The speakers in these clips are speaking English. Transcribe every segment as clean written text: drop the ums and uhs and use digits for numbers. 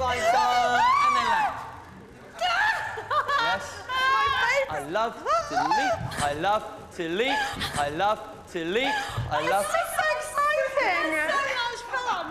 fine, and then land. Yes. I love to leap. I love to leap. I love to leap. I love. This is so exciting. So much fun.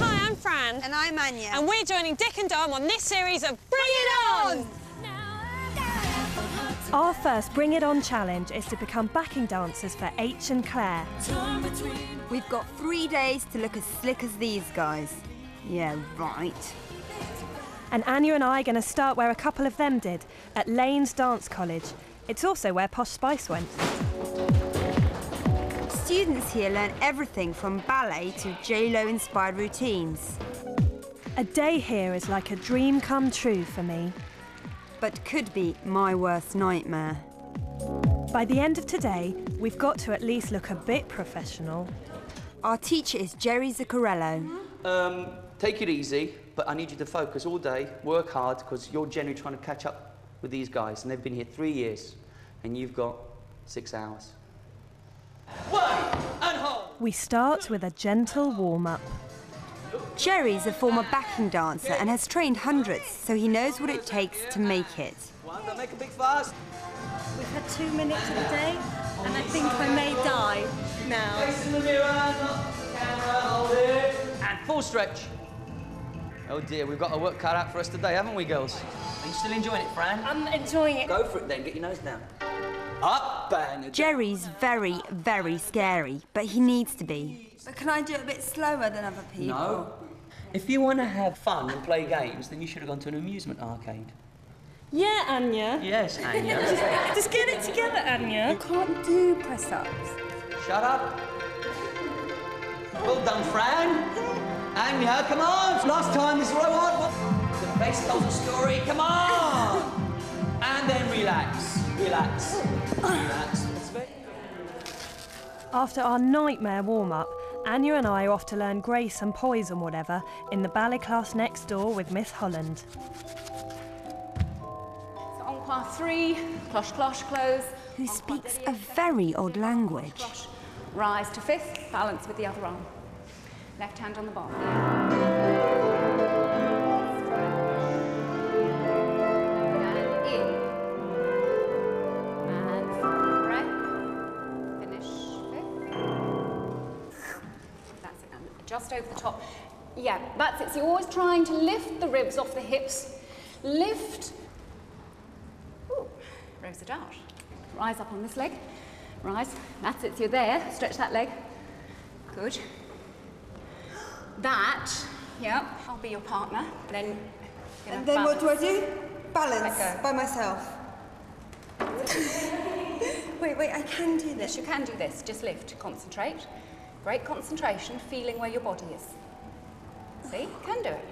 Hi, I'm Fran. And I'm Anya. And we're joining Dick and Dom on this series of Bring It On! Our first Bring It On challenge is to become backing dancers for H and Claire. We've got 3 days to look as slick as these guys. Yeah, right. And Anya and I are going to start where a couple of them did, at Lane's Dance College. It's also where Posh Spice went. Students here learn everything from ballet to J-Lo inspired routines. A day here is like a dream come true for me. But could be my worst nightmare. By the end of today, we've got to at least look a bit professional. Our teacher is Jerry Zuccarello. Take it easy, but I need you to focus all day, work hard, because you're generally trying to catch up with these guys, and they've been here 3 years, and you've got 6 hours. One and hold. We start with a gentle warm-up. Jerry's a former backing dancer and has trained hundreds, so he knows what it takes to make it. One, don't make a big fuss. We've had 2 minutes of the day, and I think I may die now. Face in the mirror, not the camera, hold it. And full stretch. Oh dear, we've got a work cut out for us today, haven't we, girls? Are you still enjoying it, Fran? I'm enjoying it. Go for it then, get your nose down. Up and... Jerry's very, very scary, but he needs to be. But can I do it a bit slower than other people? No. If you want to have fun and play games, then you should have gone to an amusement arcade. Yeah, Anya. Yes, Anya. Just get it together, Anya. I can't do press-ups. Shut up. Well done, Fran. Anya, come on. It's last time, this is what I want. The face tells a story, come on. And then relax, relax, relax. After our nightmare warm-up, Anya and I are off to learn grace and poise and whatever in the ballet class next door with Miss Holland. So on class 3, cloche, cloche, close. Who speaks a very odd language. Cloche. Rise to fifth, balance with the other arm. Left hand on the bar. And in. And breath. Finish fifth. That's it. And just over the top. Yeah, that's it. So you're always trying to lift the ribs off the hips. Lift. Ooh, rose it out. Rise up on this leg. Rise. That's it. So you're there. Stretch that leg. Good. That, yeah, I'll be your partner. Then, And then what do I do? Balance Let go. by myself. wait, I can do yes, this. you can do this. Just lift. Concentrate. Great concentration, feeling where your body is. See? Can do it.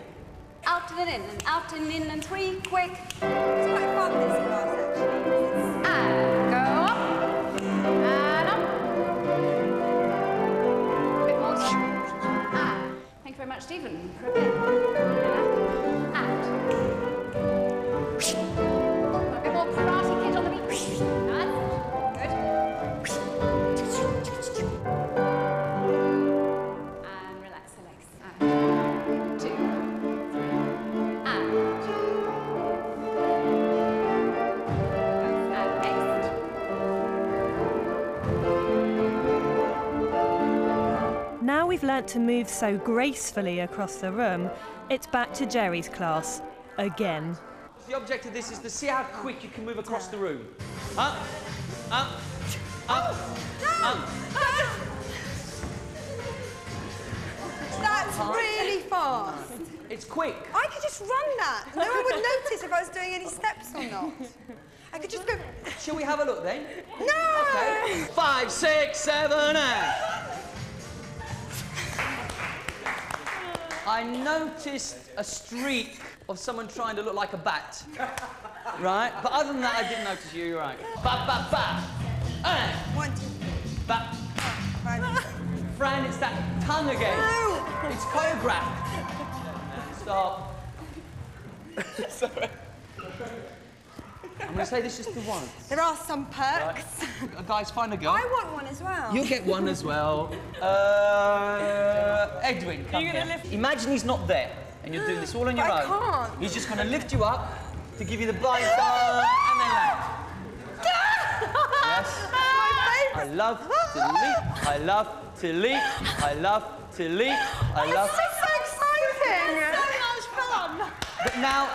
Out and in, and out and in, and 3, quick. It's quite fun, this class, actually. And go up. And up. A bit more. And. Thank you very much, Stephen, for a bit. And. A bit more karate kid on the beat. Nice. Good. And relax the legs. And 2, 3. And. And next. Now we've learnt to move so gracefully across the room, it's back to Jerry's class. Again. The object of this is to see how quick you can move across the room. Up, up, up, up. That's really fast. It's quick. I could just run that. No one would notice if I was doing any steps or not. I could just go... Shall we have a look then? No! Okay. 5, 6, 7, 8. I noticed a streak of someone trying to look like a bat. Right? But other than that, I didn't notice you. You're right. Ba, ba, ba. 1, 2, Ba. 5. Fran, it's that tongue again. No! It's choreographed. Stop. Sorry. I'm going to say this just the one. There are some perks. Guys, find a girl. I want one as well. You'll get one as well. Edwin, come here. Imagine he's not there, and you're doing this all on your own. I can't. He's just going to lift you up to give you the blind side and then land. Yes. I love to leap. I love to leap. I love to leap. I love. It's just so exciting. So much fun. But now,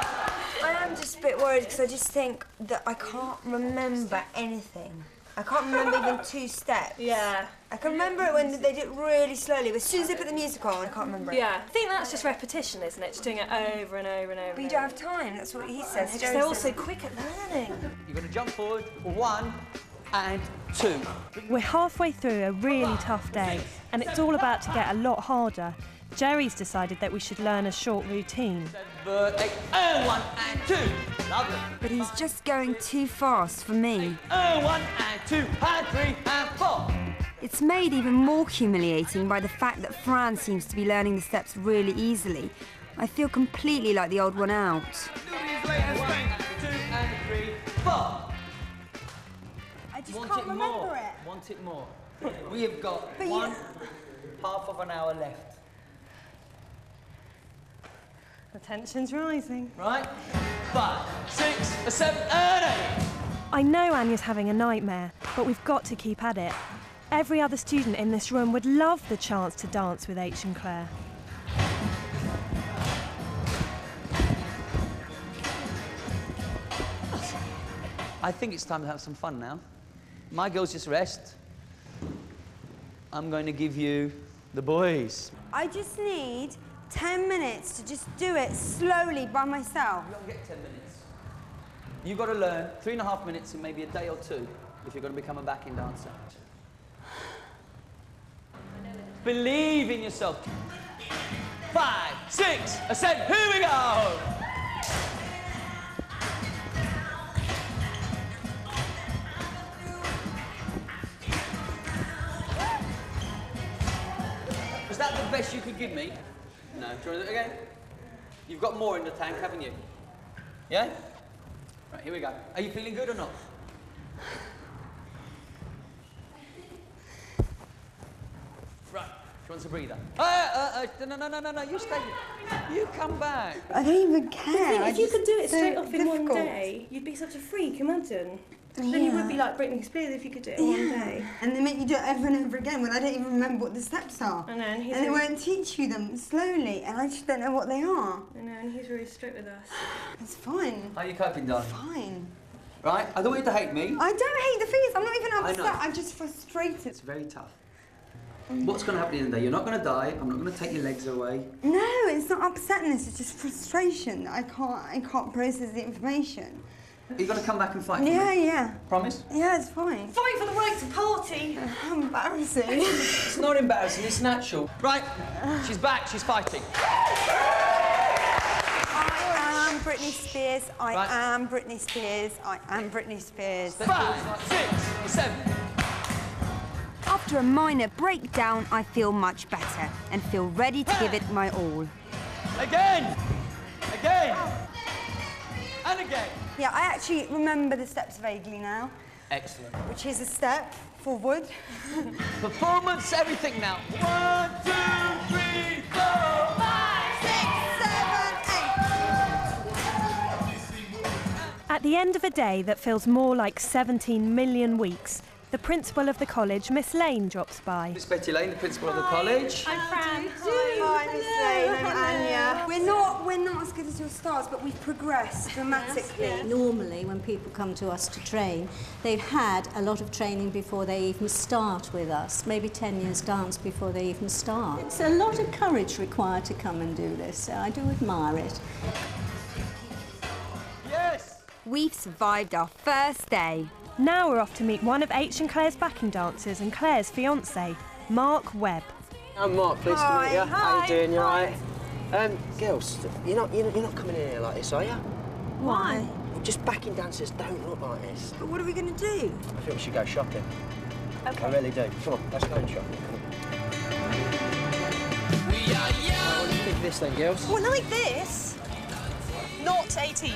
I am just a bit worried because I just think that I can't remember anything. I can't remember even 2 steps. Yeah. I can remember it when they did it really slowly, but as soon as they put the music on, I can't remember it. Yeah. I think that's just repetition, isn't it? Just doing it over and over and over. But you don't have time, that's what he says. Because they're all so quick at learning. you're going to jump forward for 1 and 2. We're halfway through a really tough day, and it's all about to get a lot harder. Jerry's decided that we should learn a short routine. 7, 8, and 1 and 2. Lovely. But he's just going too fast for me. And 1 and 2 and 3 and 4. It's made even more humiliating by the fact that Fran seems to be learning the steps really easily. I feel completely like the old one out. 1 and 2 and 3, 4. I just Want can't it remember more. it. Want it more. We have got But half of an hour left. The tension's rising. Right? 5, 6, 7, and 8. I know Anya's having a nightmare, but we've got to keep at it. Every other student in this room would love the chance to dance with H and Claire. I think it's time to have some fun now. My girls just rest. I'm going to give you the boys. I just need 10 minutes to just do it slowly by myself. You don't get 10 minutes. You've got to learn 3.5 minutes in maybe a day or 2 if you're going to become a backing dancer. Believe in yourself. 5, 6, 7, here we go! Was that the best you could give me? No. Do you want to do it again? You've got more in the tank, haven't you? Yeah? Right, here we go. Are you feeling good or not? Right. She wants a breather. No, you stay. You come back. I don't even care. If you could do it so straight off in one difficult. day, you'd be such a freak, imagine. Then you would be like Britney Spears if you could do it in one day. And they make you do it over and over again when I don't even remember what the steps are. I know, and he's And they really- won't teach you them slowly, and I just don't know what they are. I know, and he's really strict with us. It's fine. How are you coping, darling? Fine. Right? I don't want you to hate me. I don't hate the fingers. I'm not even I upset. know. I'm just frustrated. It's very tough. What's going to happen in the day? You're not going to die. I'm not going to take your legs away. No, it's not upsetness. It's just frustration. I can't process the information. Are you going to come back and fight for Yeah, me? yeah. Promise? Yeah, it's fine. Fight for the right to party! How embarrassing. It's not embarrassing. It's natural. Right. She's back. She's fighting. I am Britney Spears. I Right. am Britney Spears. I am Britney Spears. 5, 6, 7. After a minor breakdown, I feel much better and feel ready to give it my all. Again. Again. And again. Yeah, I actually remember the steps vaguely now, Excellent. which is a step forward. Performance, everything now. 1, 2, 3, 4, 5, 6, 7, 8. At the end of a day that feels more like 17 million weeks, the principal of the college, Miss Lane, drops by. Miss Betty Lane, the principal of the college. I'm Fran. Hi, Miss Lane. I'm Anya. We're not as good as your stars, but we've progressed dramatically. Normally, when people come to us to train, they've had a lot of training before they even start with us, maybe 10 years dance before they even start. It's a lot of courage required to come and do this, so I do admire it. Yes. We've survived our first day. Now we're off to meet one of H and Claire's backing dancers and Claire's fiancé, Mark Webb. I'm Mark, pleased to meet you. How Hi. you doing? You alright? Girls, you're not coming in here like this, are you? Why? Just backing dancers don't look like this. But what are we going to do? I think we should go shopping. Okay. I really do. Come on, let's go and shopping. What do you think of this then, girls? Well, like this? Not Not 18.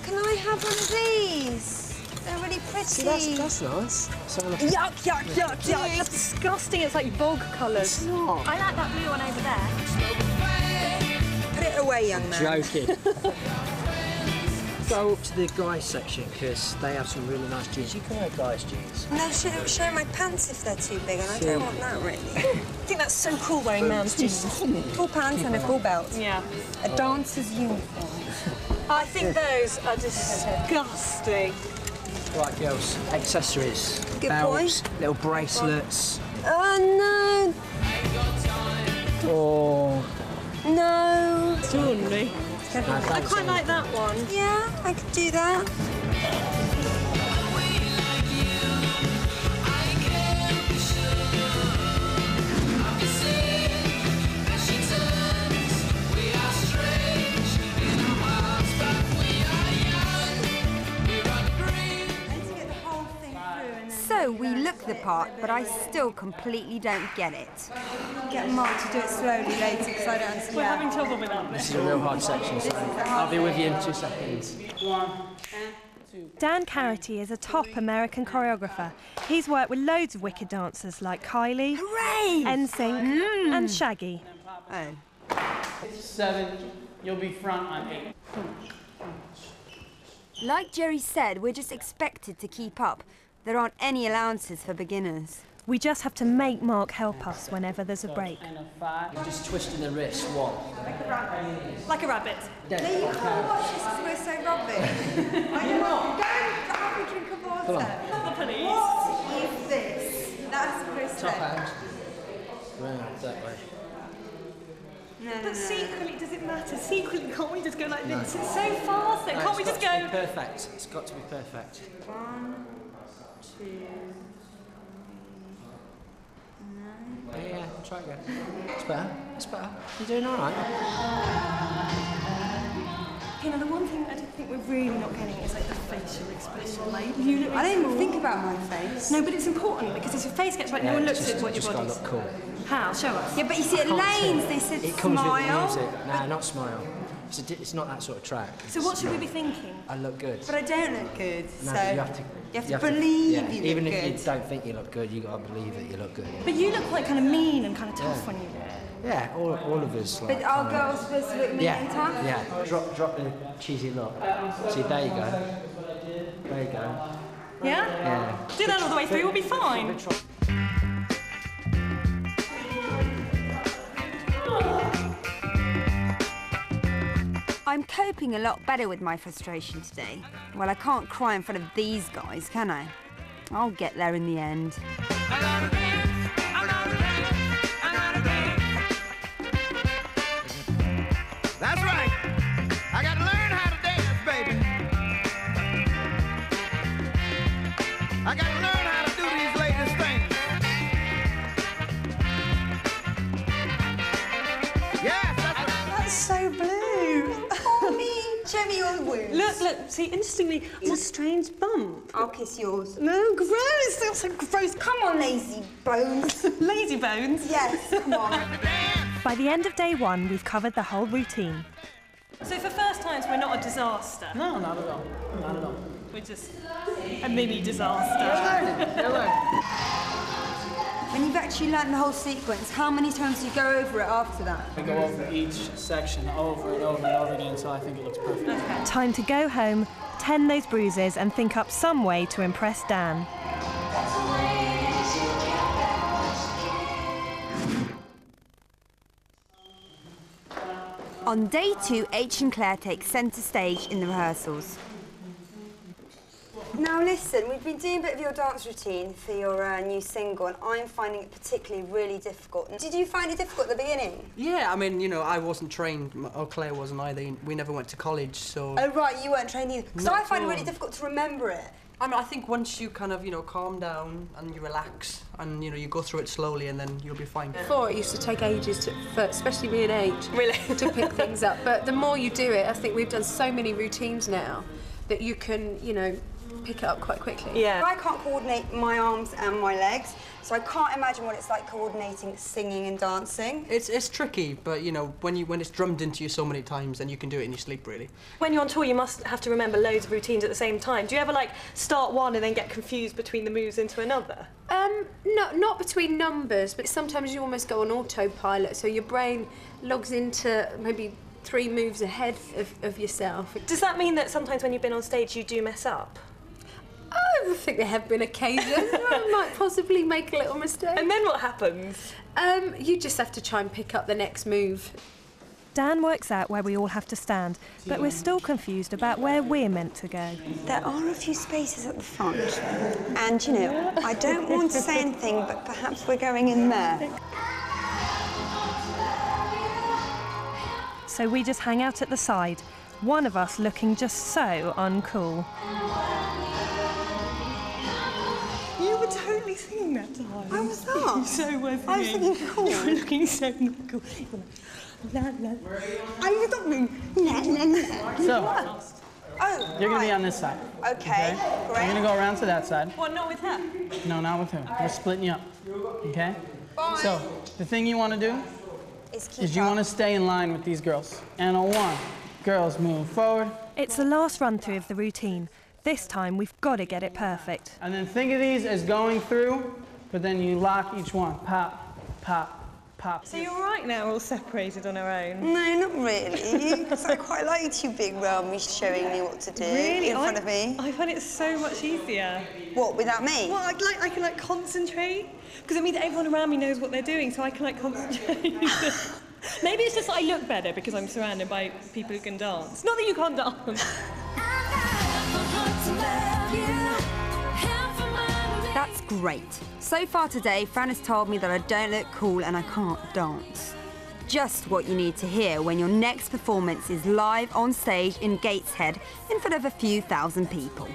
Can I have one of these? They're really pretty. See, that's nice. So Yuck, yuck, yuck, yuck. It's disgusting. It's like bog colours. It's not. I like that blue one over there. Put it away, young man. Joking. Go up to the guys section because they have some really nice jeans. You can wear guys' jeans. No, it'll show my pants if they're too big, and I don't want that really. I think that's so cool wearing man's jeans. Full pants and a full belt. Yeah. A dancer's uniform. I think those are disgusting. Right, girls. Accessories. Good belts, little bracelets. Oh Oh. no, no. It's ordinary. I quite like that one. Yeah, I could do that. So we look the part, but I still completely don't get it. Get Mark to do it slowly later because I don't understand. We're having trouble with that. This is a real hard section, so I'll be with you in 2 seconds. Dan Carity is a top American choreographer. He's worked with loads of wicked dancers like Kylie, Hooray! NSYNC and Shaggy. Oh. 7, you'll be front on 8. Like Jerry said, we're just expected to keep up. There aren't any allowances for beginners. We just have to make Mark help us whenever there's a break. And a 5. Just twisting the wrist, what? Like a rabbit. No, you can't watch this because we're so rubbish. I know. Go and have a drink of water. Come on. The police. What is this? That's Chris. Top hand. Round that way. But secretly, does it matter? Secretly, can't we just go like this? It's so fast then. Can't we just go? Perfect. It's got to be perfect. 1, 2, 3, 9. Yeah, try again. It's better. It's better. You're doing all right. You know, the one thing I don't think we're really not getting is like the facial expression. Like you look. I don't even think about my face. No, but it's important because if your face gets right, no one looks at what your just gotta body's. look cool. How? Show us. Yeah, but you see at Lane's they said It comes smile. with the music. Nah, not smile. It's not that sort of track. So what should we be thinking? I look good. But I don't look good, No, so but you have to believe yeah, you look even good. if you don't think you look good, you gotta believe that you look good. But you look like kind of mean and kind of tough when you do it. Yeah, all of us. Like, But are girls supposed to look mean and tough? Yeah. Drop the cheesy look. See, there you go. There you go. Yeah? Yeah. Do that all the way through, we'll be fine. I'm coping a lot better with my frustration today. Well, I can't cry in front of these guys, can I? I'll get there in the end. That's right. I gotta learn how to dance, baby. I gotta learn how to do these latest things. Yes, that's right. That's so blue. Oh, me. Show me your wounds. Look, see, interestingly, it's a strange bump. I'll kiss yours. No, gross, that's so gross. Come on, lazy bones. Lazy bones. Yes, come on. By the end of day 1, we've covered the whole routine. So for first times, we're not a disaster. No, not at all. Not at all. We're just a mini disaster. When you've actually learned the whole sequence, how many times do you go over it after that? I go over each section over and over and over again, so I think it looks perfect. Time to go home, tend those bruises and think up some way to impress Dan. On day 2, H and Claire take centre stage in the rehearsals. Now listen, we've been doing a bit of your dance routine for your new single, and I'm finding it particularly really difficult. Did you find it difficult at the beginning? Yeah, I mean, you know, I wasn't trained, or Claire wasn't either. We never went to college, so... Oh right, you weren't trained either. Because I Not find it at really all. difficult to remember it. I mean, I think once you kind of, you know, calm down and you relax and, you know, you go through it slowly and then you'll be fine. Before, it used to take ages, especially me and H, to pick things up. But the more you do it, I think we've done so many routines now that you can, you know, pick it up quite quickly. Yeah. I can't coordinate my arms and my legs, so I can't imagine what it's like coordinating singing and dancing. It's tricky, but you know, when it's drummed into you so many times, then you can do it in your sleep, really. When you're on tour, you must have to remember loads of routines at the same time. Do you ever, like, start one and then get confused between the moves into another? No, not between numbers, but sometimes you almost go on autopilot, so your brain logs into maybe 3 moves ahead of yourself. Does that mean that sometimes when you've been on stage you do mess up? I think there have been occasions where I might possibly make a little mistake. And then what happens? You just have to try and pick up the next move. Dan works out where we all have to stand, but we're still confused about where we're meant to go. There are a few spaces at the front, and you know, I don't want to say anything, but perhaps we're going in there. So we just hang out at the side, one of us looking just so uncool. You were totally singing that time. I was not. You so were singing. I was thinking cool. You were looking so not cool. You were like, la, la. I was talking, la, la, la. So, Oh, you're going to be on this side. Okay, We're great. going to go around to that side. Well, not with her. No, not with her. We're splitting you up. Okay? Fine. So, the thing you want to do is you want to stay in line with these girls. And on 1, girls move forward. It's the last run-through of the routine. This time, we've got to get it perfect. And then think of these as going through, but then you lock each one. Pop, pop, pop. So you're all right now, all separated on our own? No, not really, because I quite liked you being around me, showing me what to do in front of me. I find it so much easier. What, without me? Well, I can like concentrate, because it means everyone around me knows what they're doing, so I can like concentrate. Maybe it's just that I look better because I'm surrounded by people who can dance. Not that you can't dance. That's great. So far today, Fran has told me that I don't look cool and I can't dance. Just what you need to hear when your next performance is live on stage in Gateshead in front of a few thousand people.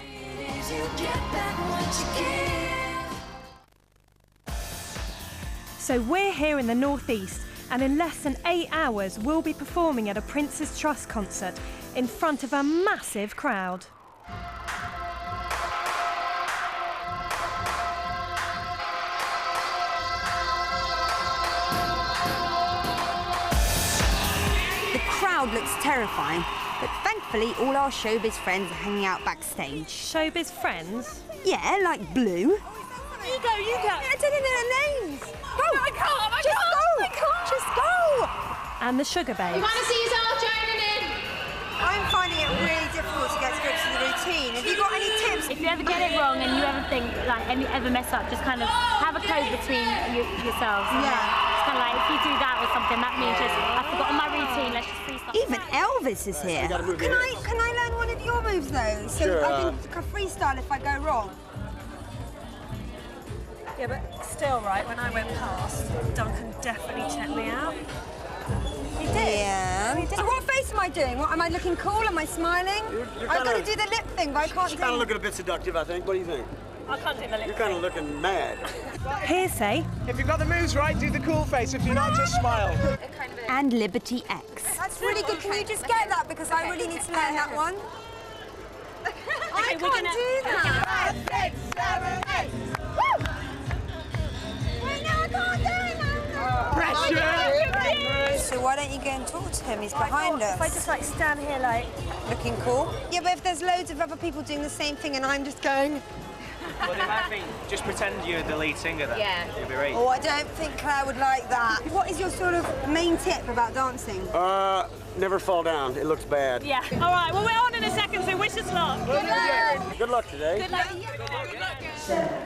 So we're here in the Northeast, and in less than 8 hours, we'll be performing at a Prince's Trust concert in front of a massive crowd. The crowd looks terrifying, but thankfully all our showbiz friends are hanging out backstage. Showbiz friends? Yeah, like Blue. You go, you go. I don't know their names. Go! No, I can't, I Just can't, go! I can't. Just go! And the Sugar Babes. You want to see yourself joining in? I'm finding it really difficult to get to grips with the routine. Have you got any tips? If you ever get it wrong and you ever think, like, and you ever mess up, just kind of have a code between yourselves. Yeah. It's kind of like, if you do that or something, that means just, I've forgotten my routine, let's just freestyle. Even Elvis is here. Can I learn one of your moves though? So Sure, I can freestyle if I go wrong. Yeah, but still, right, when I went past, Duncan definitely checked me out. He did? Yeah. So what face am I doing? What, am I looking cool? Am I smiling? I've got to do the lip thing, but I can't do... You're kind of looking a bit seductive, I think. What do you think? I can't do the lip You're kind of looking mad. Hearsay. If you've got the moves right, do the cool face. If you're not, just smile. And Liberty X. That's really good. Can you just get that? Because I really need to learn that one. I can't do that. 5, 6, 7, 8. Woo! Wait, no, I can't do it now. Pressure! So why don't you go and talk to him? He's behind us. If I just, like, stand here, like... Looking cool? Yeah, but if there's loads of other people doing the same thing and I'm just going... Well, they might think, just pretend you're the lead singer then. Yeah. You'll be right. Oh, I don't think Claire would like that. What is your sort of main tip about dancing? Never fall down. It looks bad. Yeah. All right, well, we're on in a second, so wish us luck. Good luck. Good luck today. Good luck.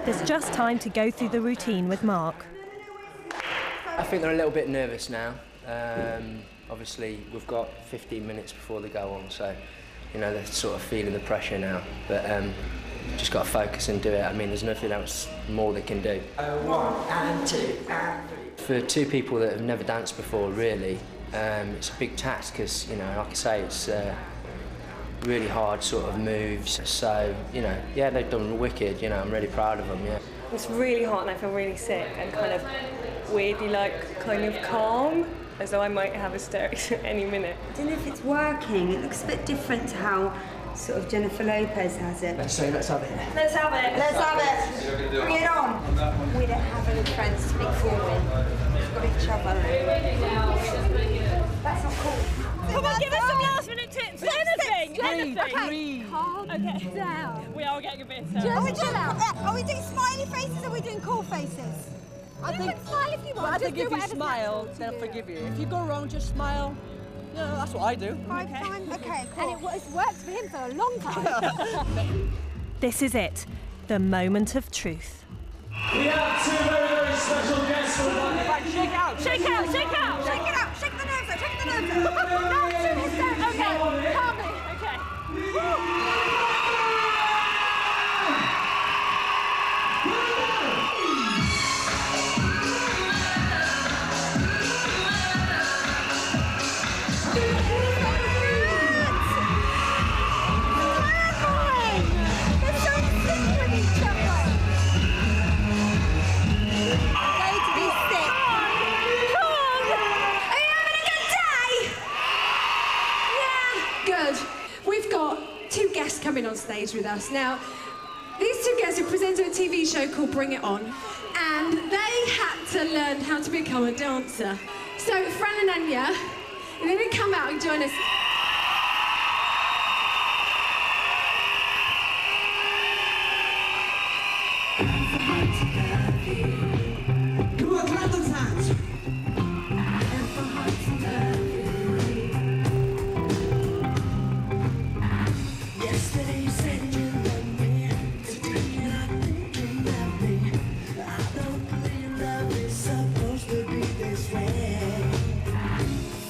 There's just time to go through the routine with Mark. I think they're a little bit nervous now. Obviously, we've got 15 minutes before they go on, so, you know, they're sort of feeling the pressure now. But just got to focus and do it. I mean, there's nothing else more they can do. 1 and 2 and 3. For 2 people that have never danced before, really, it's a big task because, you know, like I say, it's really hard sort of moves. So, you know, yeah, they've done wicked. You know, I'm really proud of them. Yeah. It's really hot and I feel really sick and kind of weirdly like kind of calm, as though I might have hysterics at any minute. I don't know if it's working. It looks a bit different to how sort of Jennifer Lopez has it. Let's say, let's have it. Let's have it. Let's have it. Bring it on. We don't have any friends to speak for me. We've got each other. That's not cool. Come on, give us some last-minute tips. Anything. Okay, calm down. We are getting a bit. Are we doing smiley faces or are we doing cool faces? I think smile if you want. I think if you smile, they'll forgive you. If you go around just smile, you know, that's what I do. Fine. Okay, cool. And it's worked for him for a long time. This is it, the moment of truth. We have two very, very special guests for the Shake out! Shake out! Shake out! Shake it out! Shake the nerves out! Shake the nerves out! Okay, calmly. Okay. Coming on stage with us. Now, these two guests have presented a TV show called Bring It On, and they had to learn how to become a dancer. So, Fran and Anya, they're going to come out and join us. Come on, clap those hands. Yesterday you said you loved me. Today you're not thinking of me. I don't believe love is supposed to be this way.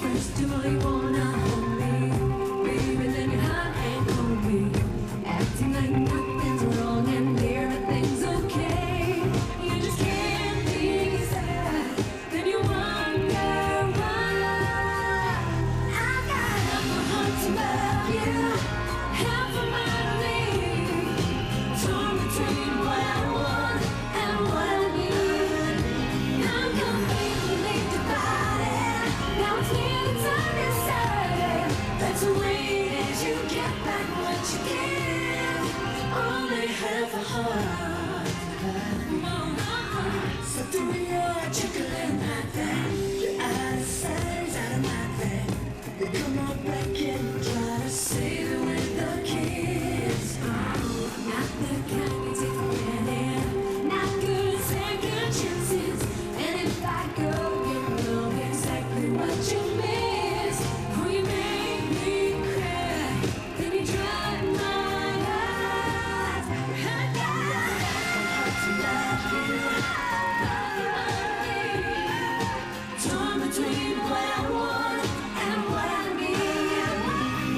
First of all you wanna hold me, baby, then you hug and hold me, acting like nothing's wrong and everything's okay. You just can't be sad. Then you wonder why. I got half a heart to love you. Half of my belief, torn between what I want and what I need. I'm completely divided. Now it's nearly time to decide. That's the way it is. You get back what you give. Only half a heart. So do your chicken like that. You're out of sight, out of my thing. You come on back and try to save it with the kids. Not the kind you take for granted. Not good at second chances. And if I go, you know exactly what you miss. Oh, you make me cry. Then you dry my eyes. I got to love you. Torn between what I want and what I need.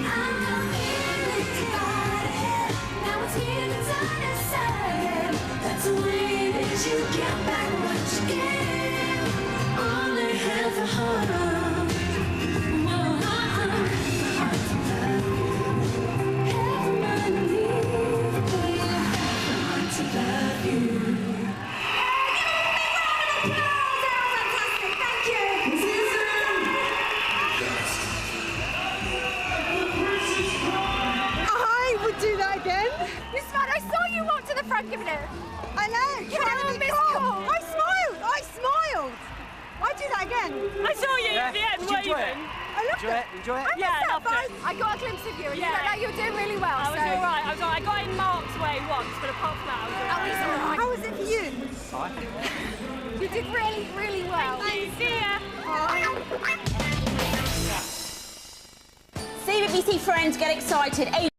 I'm completely divided. Now it's here to decide. That's the way it is. You get back what you give. Only half a heart. Heart to love you. Half of my need. Heart to love you. I would do that again. Miss Matt, I saw you walk to the front giving it. I know. Trying to be cool. I smiled. I'd do that again. I saw you at the end Did you enjoy waving. it? I loved it. Enjoy it? Yeah, I loved it. I got a glimpse of you and Yeah. you were doing really well. I was all right. I got in Mark's way once, but apart from that, I was all right. How was it for you? You did really, really well. See ya. CBBC friends, get excited.